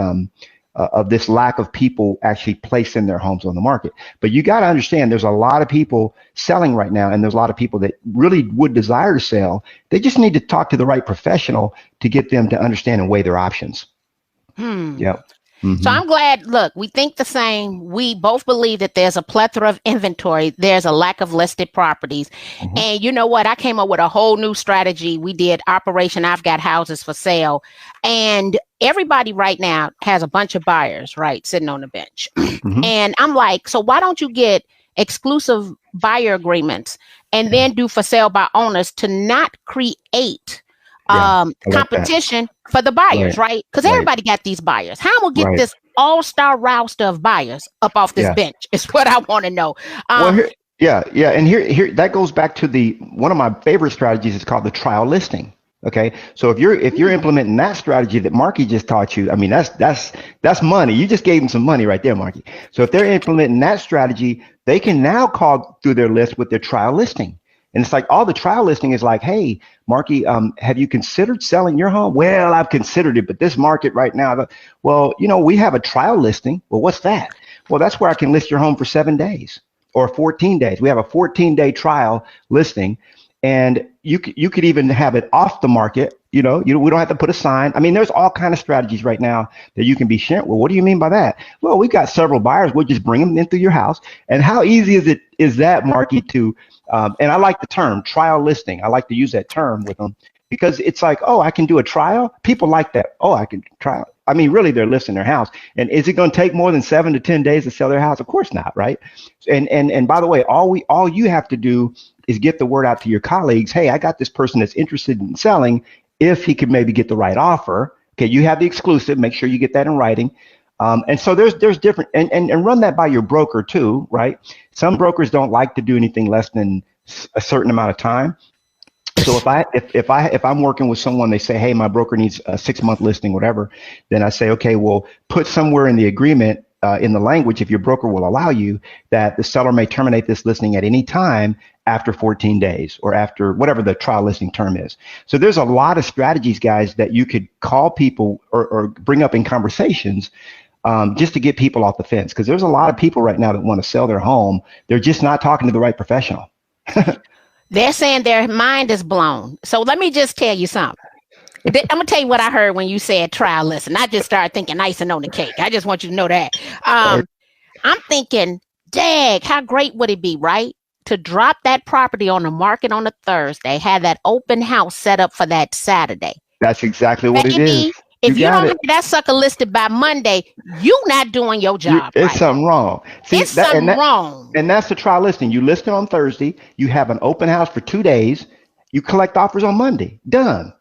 lack of people actually placing their homes on the market. But you got to understand, there's a lot of people selling right now, and there's a lot of people that really would desire to sell. They just need to talk to the right professional to get them to understand and weigh their options. Yeah. So I'm glad, look, we think the same. We both believe that there's a plethora of inventory. There's a lack of listed properties. And you know what? I came up with a whole new strategy. We did Operation I've Got Houses for Sale. And everybody right now has a bunch of buyers, right, sitting on the bench. And I'm like, so why don't you get exclusive buyer agreements and then do for sale by owners to not create competition for the buyers, right? Because everybody got these buyers. How will get this all-star roster of buyers up off this bench is what I want to know. And here that goes back to one of my favorite strategies is called the trial listing. Okay, so if you're implementing that strategy that Marky just taught you, I mean that's money. You just gave them some money right there, Marky. So if they're implementing that strategy, they can now call through their list with their trial listing. And it's like all the trial listing is like, hey, Marky, have you considered selling your home? Well, I've considered it, but this market right now, well, we have a trial listing. Well, what's that? Well, that's where I can list your home for 7 days or 14 days. We have a 14-day trial listing, and you could even have it off the market. We don't have to put a sign. I mean, there's all kind of strategies right now that you can be sharing. Well, what do you mean by that? Well, we've got several buyers. We'll just bring them in through your house. And how easy is that, Marky, to and I like the term trial listing. I like to use that term with them because it's like, oh, I can do a trial. People like that. Oh, I can trial. I mean, really, they're listing their house. And is it going to take more than 7 to 10 days to sell their house? Of course not, right? And by the way, all you have to do is get the word out to your colleagues. Hey, I got this person that's interested in selling. If he could maybe get the right offer, okay, you have the exclusive. Make sure you get that in writing. And so there's different, and run that by your broker too, right? Some brokers don't like to do anything less than a certain amount of time. So if I'm working with someone, they say, hey, my broker needs a 6-month listing, whatever, then I say, okay, well, put somewhere in the agreement, in the language, if your broker will allow you, that the seller may terminate this listing at any time after 14 days or after whatever the trial listing term is. So there's a lot of strategies, guys, that you could call people or bring up in conversations just to get people off the fence. Because there's a lot of people right now that want to sell their home. They're just not talking to the right professional. They're saying their mind is blown. So let me just tell you something. I'm going to tell you what I heard when you said trial listing. I just started thinking icing on the cake. I just want you to know that. I'm thinking, dag, how great would it be, right? To drop that property on the market on a Thursday, have that open house set up for that Saturday. That's exactly what it is. If you don't have that sucker listed by Monday, you're not doing your job. It's something wrong. It's something wrong. And that's the trial listing. You list it on Thursday. You have an open house for 2 days. You collect offers on Monday. Done.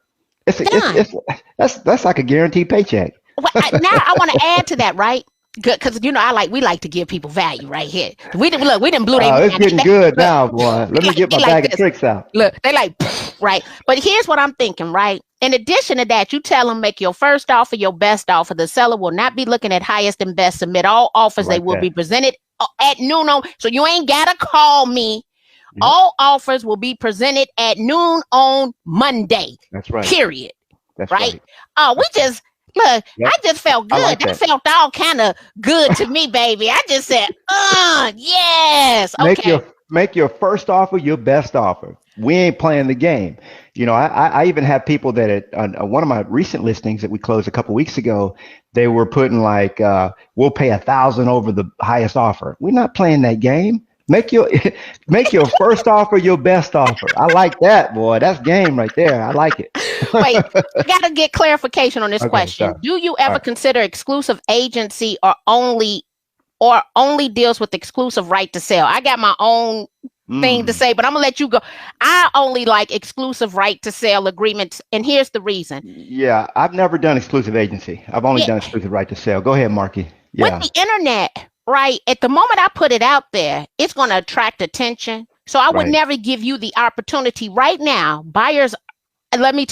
That's like a guaranteed paycheck. Now I want to add to that, right? Because we like to give people value right here. We didn't blew their it's getting good now, boy. Let me get my bag of tricks out. Look, they like right. But here's what I'm thinking, right? In addition to that, you tell them make your first offer your best offer. The seller will not be looking at highest and best. Submit all offers. They will be presented at noon on. So you ain't gotta call me. Yep. All offers will be presented at noon on Monday. That's right. Period. That's right. Oh, we just look. Yep. I just felt good. Like that felt all kind of good to me, baby. I just said, yes. Okay. Make your first offer your best offer. We ain't playing the game. You know, I even have people that on one of my recent listings that we closed a couple weeks ago, they were putting like, we'll pay 1,000 over the highest offer. We're not playing that game. Make your first offer your best offer. I like that, boy. That's game right there. I like it. Wait, I gotta get clarification on this question. Sorry. Do you ever consider exclusive agency or only deals with exclusive right to sell? I got my own thing to say, but I'm gonna let you go. I only like exclusive right to sell agreements, and here's the reason. Yeah, I've never done exclusive agency. I've only done exclusive right to sell. Go ahead, Marky. Yeah. With the internet, right? At the moment I put it out there, it's gonna attract attention. So I would never give you the opportunity right now. Buyers, let me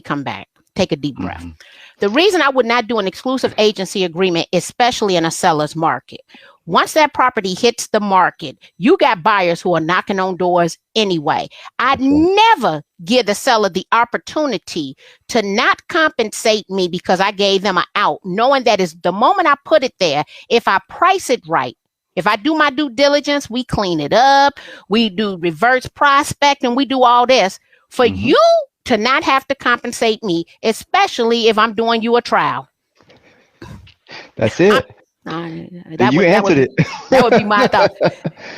come back. Take a deep breath. The reason I would not do an exclusive agency agreement, especially in a seller's market, once that property hits the market, you got buyers who are knocking on doors anyway. I'd never give the seller the opportunity to not compensate me because I gave them an out, knowing that is the moment I put it there, if I price it right, if I do my due diligence, we clean it up, we do reverse prospect, and we do all this for you to not have to compensate me, especially if I'm doing you a trial. That's it. You answered it. That would be my thought.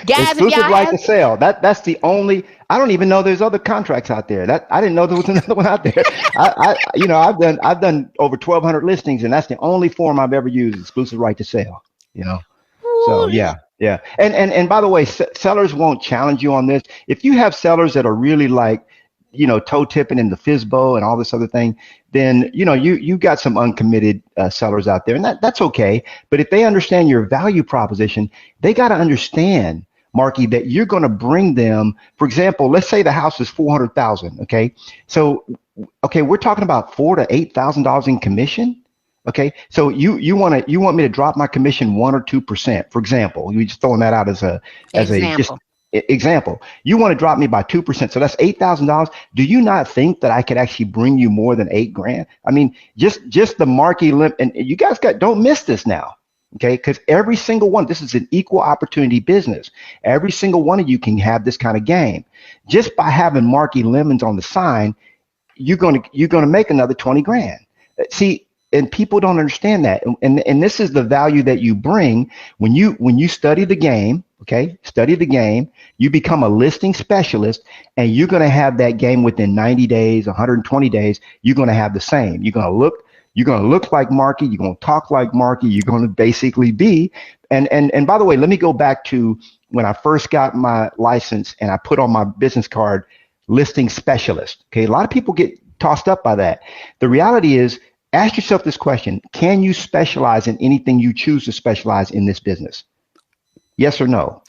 Guys, exclusive right to sell. That's the only. I don't even know there's other contracts out there. I didn't know there was another one out there. I've done over 1,200 listings, and that's the only form I've ever used. Exclusive right to sell. So yeah. And by the way, sellers won't challenge you on this. If you have sellers that are really like, toe tipping in the FISBO and all this other thing, then, you got some uncommitted sellers out there, and that's okay. But if they understand your value proposition, they got to understand, Marky, that you're going to bring them, for example, let's say the house is $400,000. Okay. So, we're talking about $4,000 to $8,000 in commission. Okay. So you want me to drop my commission 1 or 2%, for example. You just throwing that out as a example. You want to drop me by 2%. So that's $8,000. Do you not think that I could actually bring you more than $8,000? I mean, just the marquee limit, and you guys don't miss this now. Okay. Because every single one, this is an equal opportunity business. Every single one of you can have this kind of game. Just by having marquee lemons on the sign, you're going to make another $20,000. See, and people don't understand that. And this is the value that you bring when you study the game. Okay, study the game. You become a listing specialist, and you're going to have that game within 90 days, 120 days. You're going to have the same. You're going to look like Marky. You're going to talk like Marky. You're going to basically be. And by the way, let me go back to when I first got my license and I put on my business card, listing specialist. Okay, a lot of people get tossed up by that. The reality is, ask yourself this question: can you specialize in anything you choose to specialize in this business? Yes or no?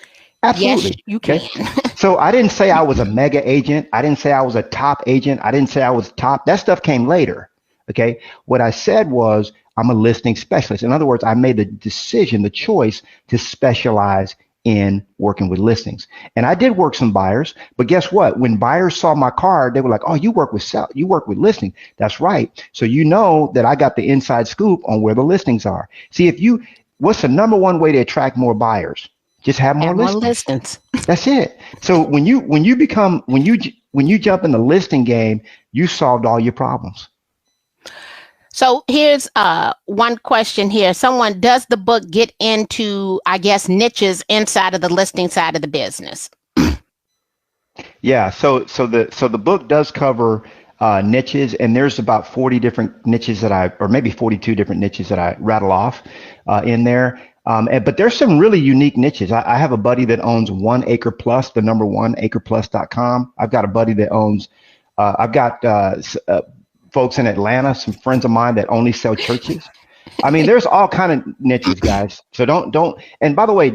Absolutely. Yes, you can. Okay. So I didn't say I was a mega agent. I didn't say I was a top agent. I didn't say I was top. That stuff came later. Okay. What I said was I'm a listing specialist. In other words, I made the decision, the choice to specialize in working with listings. And I did work some buyers, but guess what? When buyers saw my card, they were like, "Oh, you work with listing." That's right. So you know that I got the inside scoop on where the listings are. See, what's the number one way to attract more buyers? Just have more listings. That's it. So when you jump in the listing game, you solved all your problems. So here's one question here. Does the book get into, I guess, niches inside of the listing side of the business? Yeah. So the book does cover niches, and there's about 40 different niches or maybe 42 different niches that I rattle off in there. But there's some really unique niches. I have a buddy that owns 1 Acre Plus, the number 1acreplus.com. I've got a buddy that owns, I've got folks in Atlanta, some friends of mine that only sell churches. I mean, there's all kind of niches, guys. So don't, and by the way,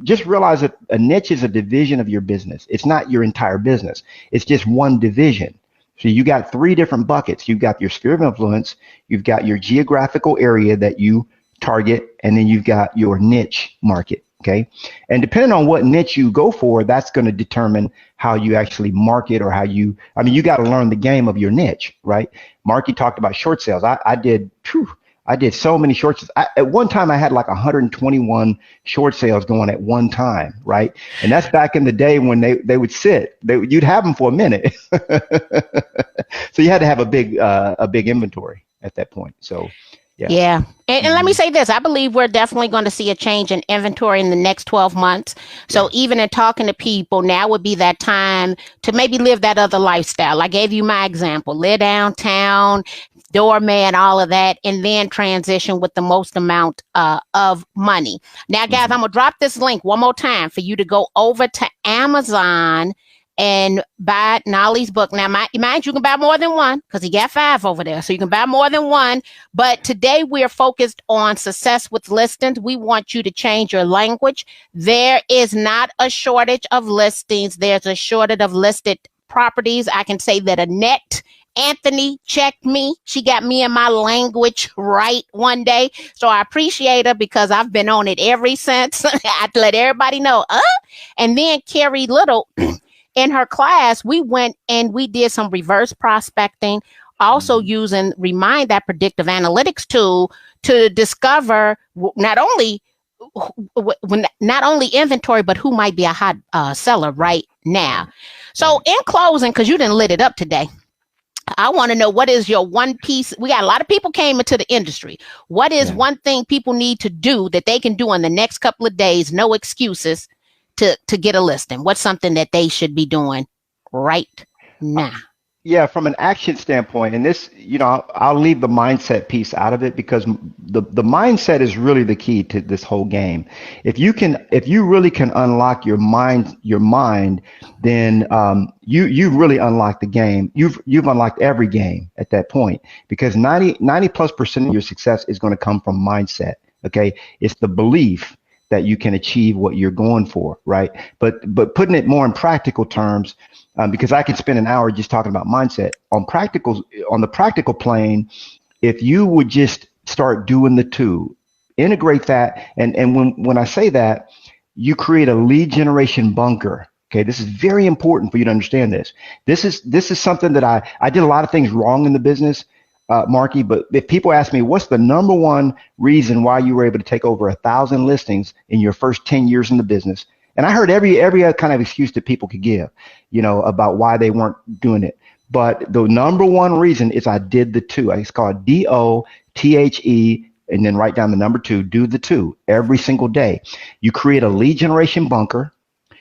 just realize that a niche is a division of your business. It's not your entire business. It's just one division. So you got three different buckets. You've got your sphere of influence, you've got your geographical area that you target, and then you've got your niche market. Okay. And depending on what niche you go for, that's going to determine how you actually market or how you, I mean, you got to learn the game of your niche, right? Marky talked about short sales. I did so many short sales. At one time, I had like 121 short sales going at one time, right? And that's back in the day when they would sit. You'd have them for a minute. So you had to have a big inventory at that point. So, yeah. Yeah. And let me say this. I believe we're definitely going to see a change in inventory in the next 12 months. So even in talking to people, now would be that time to maybe live that other lifestyle. I gave you my example. Live downtown, doorman, all of that, and then transition with the most amount of money. Now, guys, I'm going to drop this link one more time for you to go over to Amazon and buy Nolly's book. Now, mind you can buy more than one because he got 5 over there. So you can buy more than one. But today we are focused on success with listings. We want you to change your language. There is not a shortage of listings. There's a shortage of listed properties. I can say that Annette Anthony checked me. She got me and my language right one day. So I appreciate her because I've been on it ever since. I have to let everybody know. And then Carrie Little, in her class, we went and we did some reverse prospecting, also using Remind, that predictive analytics tool, to discover not only inventory, but who might be a hot seller right now. So in closing, because you didn't lit it up today, I want to know, what is your one piece? We got a lot of people came into the industry. What is one thing people need to do that they can do in the next couple of days, no excuses, to get a listing? What's something that they should be doing right now? Yeah, from an action standpoint, and this, I'll leave the mindset piece out of it because the mindset is really the key to this whole game. If you really can unlock your mind, then you really unlock the game. You've unlocked every game at that point, because 90+% of your success is going to come from mindset. Okay, it's the belief that you can achieve what you're going for, right? But putting it more in practical terms, because I could spend an hour just talking about mindset. On the practical plane, if you would just start doing the two, integrate that, and when I say that, you create a lead generation bunker. Okay, this is very important for you to understand this. This is something that I did a lot of things wrong in the business, Marky, but if people ask me, what's the number one reason why you were able to take over 1,000 listings in your first 10 years in the business? And I heard every other kind of excuse that people could give, about why they weren't doing it. But the number one reason is I did the two. It's called DOTHE, and then write down the number 2, do the 2 every single day. You create a lead generation bunker.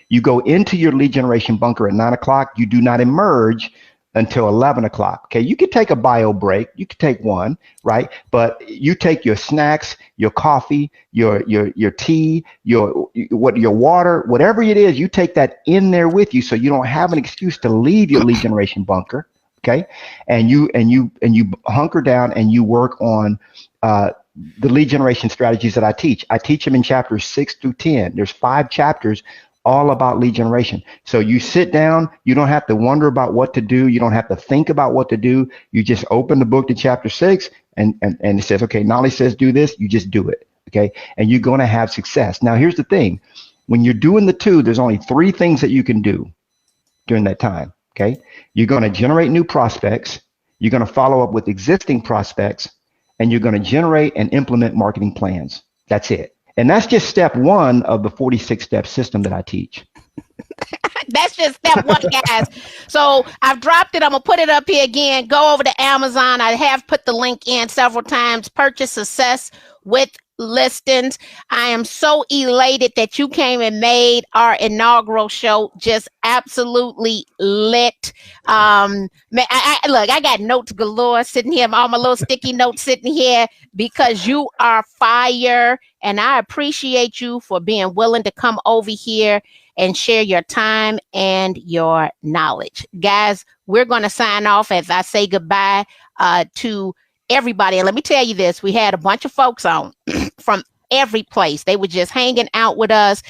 You go into your lead generation bunker at 9 o'clock. You do not emerge until 11 o'clock. Okay, you could take a bio break. You could take one, right? But you take your snacks, your coffee, your tea, your water, whatever it is, you take that in there with you, so you don't have an excuse to leave your lead generation bunker. Okay, and you hunker down and you work on the lead generation strategies that I teach. I teach them in chapters 6 through 10. There's 5 chapters all about lead generation. So you sit down, you don't have to wonder about what to do. You don't have to think about what to do. You just open the book to chapter 6 and it says, okay, Nolly says do this, you just do it. Okay. And you're going to have success. Now, here's the thing. When you're doing the 2, there's only 3 things that you can do during that time. Okay. You're going to generate new prospects. You're going to follow up with existing prospects, and you're going to generate and implement marketing plans. That's it. And that's just step 1 of the 46-step system that I teach. That's just step 1, guys. So I've dropped it. I'm going to put it up here again. Go over to Amazon. I have put the link in several times. Purchase Success with Listings. I am so elated that you came and made our inaugural show just absolutely lit. Look, I got notes galore sitting here, all my little sticky notes sitting here, because you are fire, and I appreciate you for being willing to come over here and share your time and your knowledge. Guys, we're going to sign off as I say goodbye to everybody. And let me tell you this, we had a bunch of folks on from every place. They were just hanging out with us.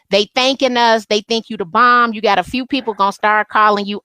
They thanking us. They think you the bomb. You got a few people going to start calling you